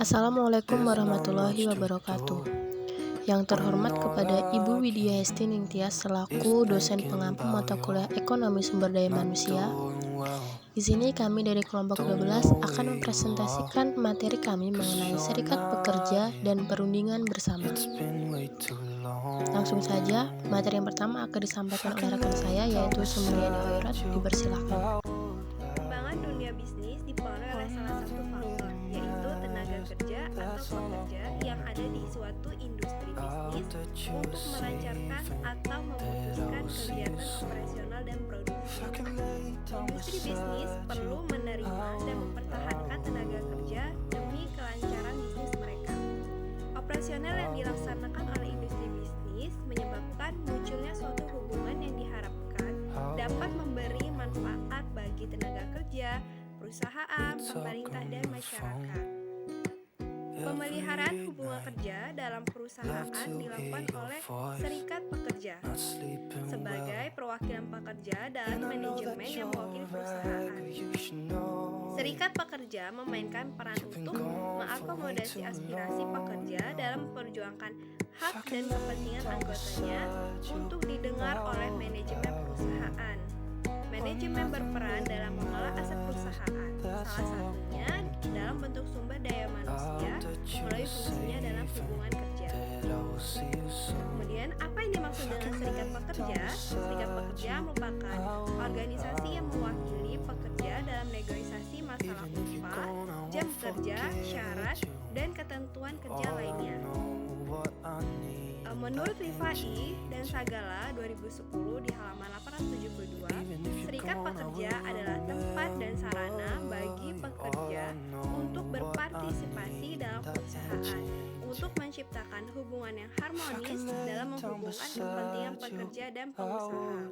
Assalamualaikum warahmatullahi wabarakatuh. Yang terhormat kepada Ibu Widya Hesti Ningtyas selaku dosen pengampu mata kuliah Ekonomi Sumber Daya Manusia. Di sini kami dari kelompok 12 akan mempresentasikan materi kami mengenai serikat pekerja dan perundingan bersama. Langsung saja, materi yang pertama akan disampaikan oleh rekan saya yaitu Sumiryani Hoirat. Dipersilahkan. Perkembangan dunia bisnis dipengaruhi oleh salah satu faktor, yaitu tenaga kerja atau pekerja yang ada di suatu industri bisnis untuk melancarkan atau memutuskan kegiatan operasional dan produksi. Industri bisnis perlu menerima dan mempertahankan tenaga kerja demi kelancaran bisnis mereka. Operasional yang dilaksanakan oleh industri bisnis menyebabkan munculnya suatu hubungan yang diharapkan dapat memberi manfaat bagi tenaga kerja, perusahaan, pemerintah, dan masyarakat. Pemeliharaan hubungan kerja dalam perusahaan dilakukan oleh serikat pekerja sebagai perwakilan pekerja dalam manajemen yang mewakili perusahaan. Serikat pekerja memainkan peran untuk mengakomodasi aspirasi pekerja dalam memperjuangkan hak dan kepentingan anggotanya untuk didengar oleh manajemen perusahaan. Manajemen berperan dalam mengelola aset perusahaan, salah satunya dalam bentuk sumber daya manusia melalui fungsinya dalam hubungan kerja. Kemudian, apa yang dimaksud dengan serikat pekerja? Serikat pekerja merupakan organisasi yang mewakili pekerja dalam negosiasi masalah upah, jam kerja, syarat, dan ketentuan kerja lainnya. Menurut Rifai dan Sagala 2010 di halaman 872, serikat pekerja adalah tempat dan sarana bagi pekerja untuk berpartisipasi dalam perusahaan, untuk menciptakan hubungan yang harmonis dalam menghubungkan kepentingan pekerja dan pengusaha.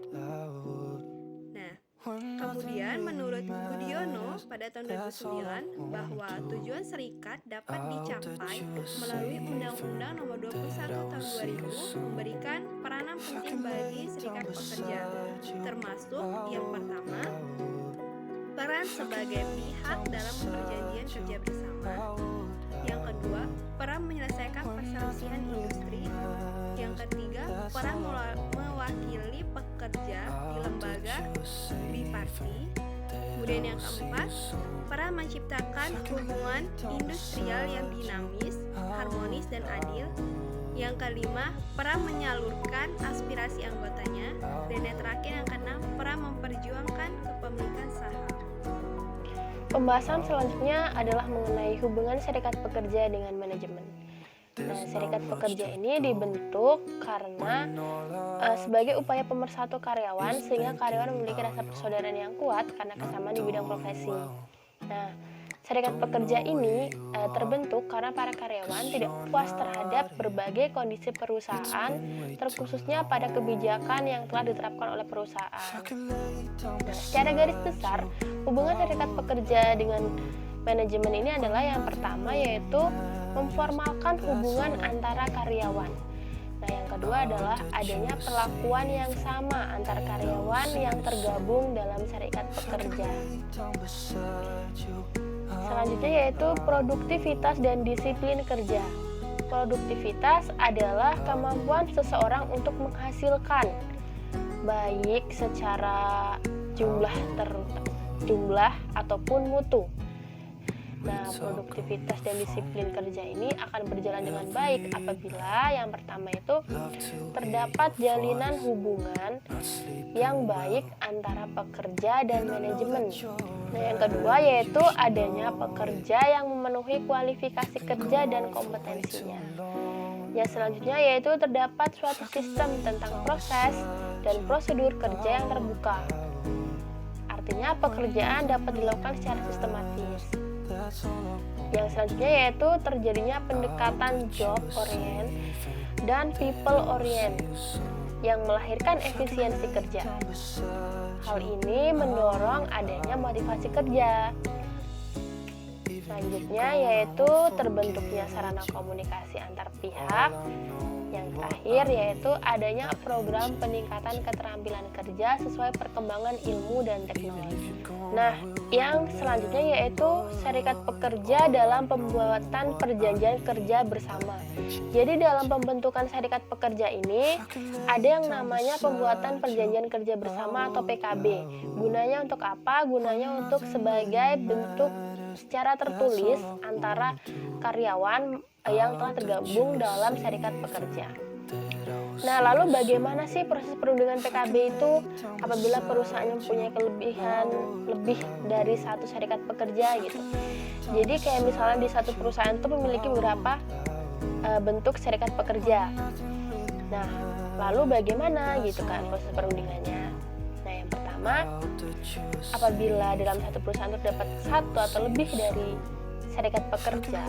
Nah, kemudian menurut Budiono pada tahun 2009 bahwa tujuan serikat dapat dicapai melalui Undang-Undang Nomor 21 Tahun 2000 memberikan peranan penting bagi serikat pekerja, termasuk yang pertama, peran sebagai pihak dalam perjanjian kerja bersama. Yang kedua, peran menyelesaikan perselisihan industri. Yang ketiga, peran mewakili pekerja di lembaga biparti. Kemudian yang keempat, peran menciptakan hubungan industrial yang dinamis, harmonis, dan adil. Yang kelima, peran menyalurkan aspirasi anggotanya. Dan yang terakhir, yang keenam, peran memperjuangkan kepemilikan saham. Pembahasan selanjutnya adalah mengenai hubungan serikat pekerja dengan manajemen. Nah, serikat pekerja ini dibentuk karena sebagai upaya pemersatu karyawan sehingga karyawan memiliki rasa persaudaraan yang kuat karena kesamaan di bidang profesi. Nah, serikat pekerja ini terbentuk karena para karyawan tidak puas terhadap berbagai kondisi perusahaan, terkhususnya pada kebijakan yang telah diterapkan oleh perusahaan. Nah, secara garis besar, hubungan serikat pekerja dengan manajemen ini adalah yang pertama yaitu memformalkan hubungan antara karyawan. Nah, yang kedua adalah adanya perlakuan yang sama antar karyawan yang tergabung dalam serikat pekerja. Selanjutnya yaitu produktivitas dan disiplin kerja. Produktivitas adalah kemampuan seseorang untuk menghasilkan baik secara jumlah ataupun mutu. Nah, produktivitas dan disiplin kerja ini akan berjalan dengan baik apabila yang pertama itu terdapat jalinan hubungan yang baik antara pekerja dan manajemen. Nah, yang kedua yaitu adanya pekerja yang memenuhi kualifikasi kerja dan kompetensinya. Yang selanjutnya yaitu terdapat suatu sistem tentang proses dan prosedur kerja yang terbuka. Artinya pekerjaan dapat dilakukan secara sistematis. Yang selanjutnya yaitu terjadinya pendekatan job orient dan people orient yang melahirkan efisiensi kerja. Hal ini mendorong adanya motivasi kerja. Selanjutnya yaitu terbentuknya sarana komunikasi antar pihak Yang terakhir yaitu adanya program peningkatan keterampilan kerja sesuai perkembangan ilmu dan teknologi. Nah, yang selanjutnya yaitu serikat pekerja dalam pembuatan perjanjian kerja bersama. Jadi dalam pembentukan serikat pekerja ini ada yang namanya pembuatan perjanjian kerja bersama atau PKB. Gunanya untuk apa? Gunanya untuk sebagai bentuk secara tertulis antara karyawan yang telah tergabung dalam serikat pekerja. Nah, lalu bagaimana sih proses perundingan PKB itu apabila perusahaan mempunyai kelebihan lebih dari satu serikat pekerja gitu. Jadi kayak misalnya di satu perusahaan itu memiliki beberapa bentuk serikat pekerja. Nah, lalu bagaimana gitu kan proses perundingannya? Nah, yang pertama, apabila dalam satu perusahaan terdapat satu atau lebih dari serikat pekerja,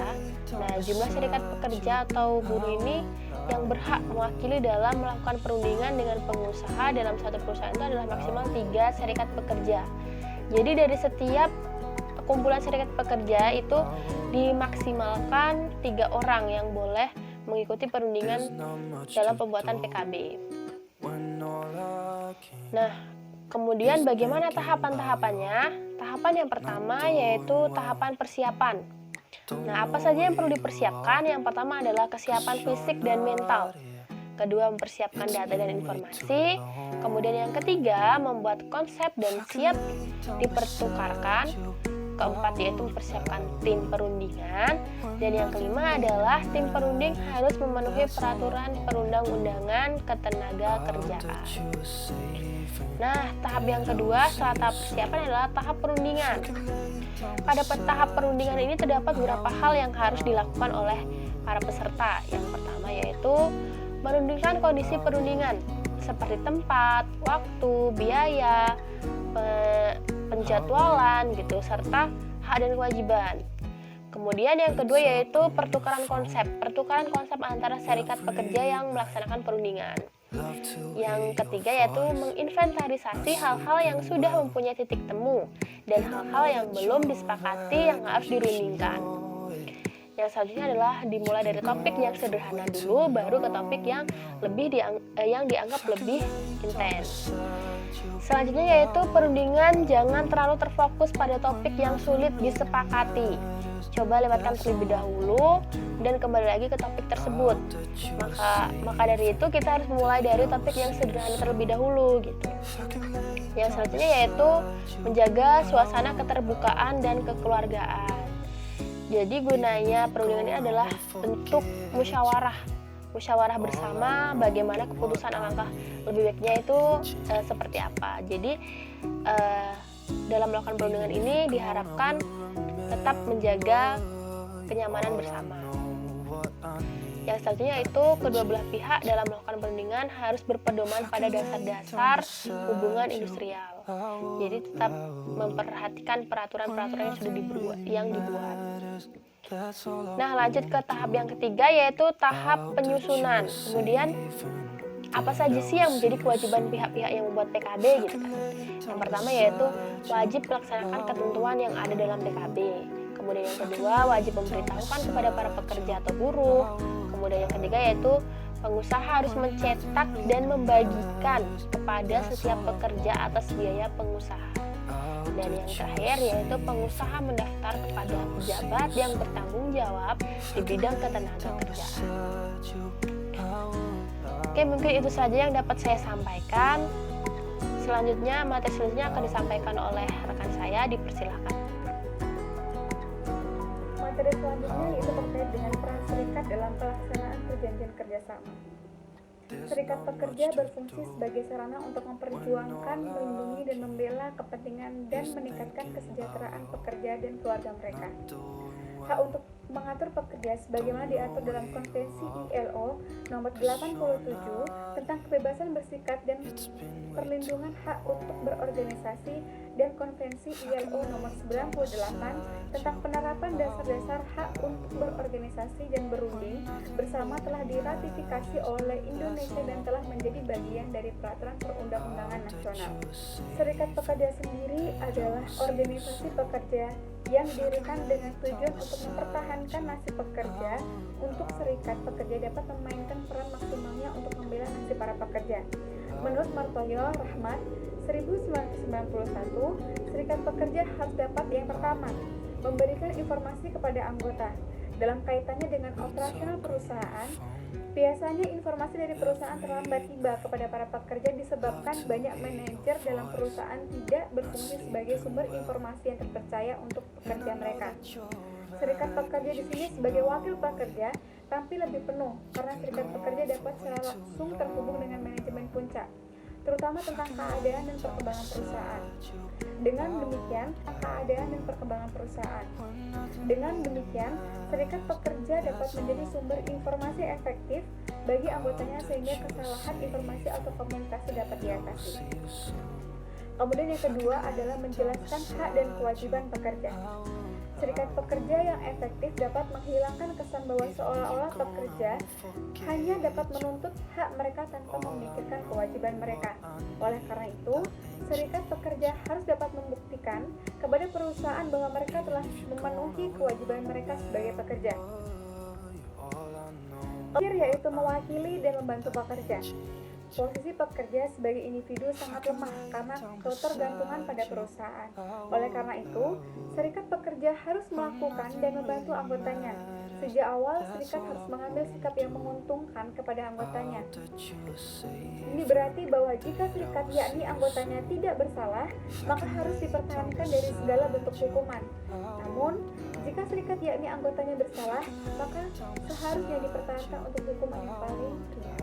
nah jumlah serikat pekerja atau buruh ini yang berhak mewakili dalam melakukan perundingan dengan pengusaha dalam satu perusahaan itu adalah maksimal 3 serikat pekerja. Jadi dari setiap kumpulan serikat pekerja itu dimaksimalkan 3 orang yang boleh mengikuti perundingan dalam pembuatan PKB. Nah, kemudian bagaimana tahapan-tahapannya? Tahapan yang pertama yaitu tahapan persiapan. Nah, apa saja yang perlu dipersiapkan? Yang pertama adalah kesiapan fisik dan mental. Kedua, mempersiapkan data dan informasi. Kemudian yang ketiga, membuat konsep dan siap dipertukarkan. Keempat, yaitu mempersiapkan tim perundingan. Dan yang kelima adalah tim perunding harus memenuhi peraturan perundang-undangan ketenaga kerjaan. Nah, tahap yang kedua setelah tahap persiapan adalah tahap perundingan. Pada tahap perundingan ini terdapat beberapa hal yang harus dilakukan oleh para peserta. Yang pertama yaitu merundingkan kondisi perundingan seperti tempat, waktu, biaya, penjadwalan gitu, serta hak dan kewajiban. Kemudian yang kedua yaitu pertukaran konsep antara serikat pekerja yang melaksanakan perundingan. Yang ketiga yaitu menginventarisasi hal-hal yang sudah mempunyai titik temu dan hal-hal yang belum disepakati yang harus dirundingkan. Yang selanjutnya adalah dimulai dari topik yang sederhana dulu, baru ke topik yang dianggap lebih intens. Selanjutnya yaitu perundingan jangan terlalu terfokus pada topik yang sulit disepakati. Coba lewatkan terlebih dahulu dan kembali lagi ke topik tersebut. Maka dari itu kita harus mulai dari topik yang sederhana terlebih dahulu gitu. Yang selanjutnya yaitu menjaga suasana keterbukaan dan kekeluargaan. Jadi gunanya perundingan ini adalah bentuk musyawarah bersama bagaimana keputusan alangkah lebih baiknya itu seperti apa. Jadi dalam melakukan perundingan ini diharapkan tetap menjaga kenyamanan bersama. Yang selanjutnya itu kedua belah pihak dalam melakukan perundingan harus berpedoman pada dasar-dasar hubungan industrial. Jadi tetap memperhatikan peraturan-peraturan yang dibuat. Nah, lanjut ke tahap yang ketiga yaitu tahap penyusunan. Kemudian apa saja sih yang menjadi kewajiban pihak-pihak yang membuat PKB gitu kan. Yang pertama yaitu wajib melaksanakan ketentuan yang ada dalam PKB. Kemudian yang kedua wajib memberitahukan kepada para pekerja atau buruh. Kemudian yang ketiga yaitu pengusaha harus mencetak dan membagikan kepada setiap pekerja atas biaya pengusaha. Dan yang terakhir yaitu pengusaha mendaftar kepada pejabat yang bertanggung jawab di bidang ketenagakerjaan. Oke, mungkin itu saja yang dapat saya sampaikan. Selanjutnya, materi selanjutnya akan disampaikan oleh rekan saya, dipersilakan. Materi selanjutnya yaitu terkait dengan peran serikat dalam pelaksanaan perjanjian kerjasama. Serikat pekerja berfungsi sebagai sarana untuk memperjuangkan, melindungi, dan membela kepentingan dan meningkatkan kesejahteraan pekerja dan keluarga mereka. Hak untuk mengatur pekerja sebagaimana diatur dalam Konvensi ILO nomor 87 tentang kebebasan bersikap dan perlindungan hak untuk berorganisasi dan Konvensi ILO nomor 98 tentang penerapan dasar-dasar hak untuk berorganisasi dan berunding bersama telah diratifikasi oleh Indonesia dan telah menjadi bagian dari peraturan perundang-undangan nasional. Serikat pekerja sendiri adalah organisasi pekerja yang didirikan dengan tujuan untuk mempertahankan nasib pekerja. Untuk serikat pekerja dapat memainkan peran maksimalnya untuk membela nasib para pekerja. Menurut Martoyo Rahmat 1991, serikat pekerja harus dapat yang pertama, memberikan informasi kepada anggota. Dalam kaitannya dengan operasional perusahaan, biasanya informasi dari perusahaan terlambat tiba kepada para pekerja disebabkan banyak manajer dalam perusahaan tidak berfungsi sebagai sumber informasi yang terpercaya untuk pekerja mereka. Serikat pekerja di sini sebagai wakil pekerja tampil lebih penuh karena serikat pekerja dapat secara langsung terhubung dengan manajemen puncak, terutama tentang keadaan dan perkembangan perusahaan. Dengan demikian, serikat pekerja dapat menjadi sumber informasi efektif bagi anggotanya sehingga kesalahan informasi atau komunikasi dapat diatasi. Kemudian yang kedua adalah menjelaskan hak dan kewajiban pekerja. Serikat pekerja yang efektif dapat menghilangkan kesan bahwa seolah-olah pekerja hanya dapat menuntut hak mereka tanpa memikirkan kewajiban mereka. Oleh karena itu, serikat pekerja harus dapat membuktikan kepada perusahaan bahwa mereka telah memenuhi kewajiban mereka sebagai pekerja. Terakhir yaitu mewakili dan membantu pekerja. Posisi pekerja sebagai individu sangat lemah karena ketergantungan pada perusahaan. Oleh karena itu, serikat pekerja harus melakukan dan membantu anggotanya. Sejak awal, serikat harus mengambil sikap yang menguntungkan kepada anggotanya. Ini berarti bahwa jika serikat yakni anggotanya tidak bersalah, maka harus dipertahankan dari segala bentuk hukuman. Namun, jika serikat yakni anggotanya bersalah, maka seharusnya dipertahankan untuk hukuman yang paling ringan.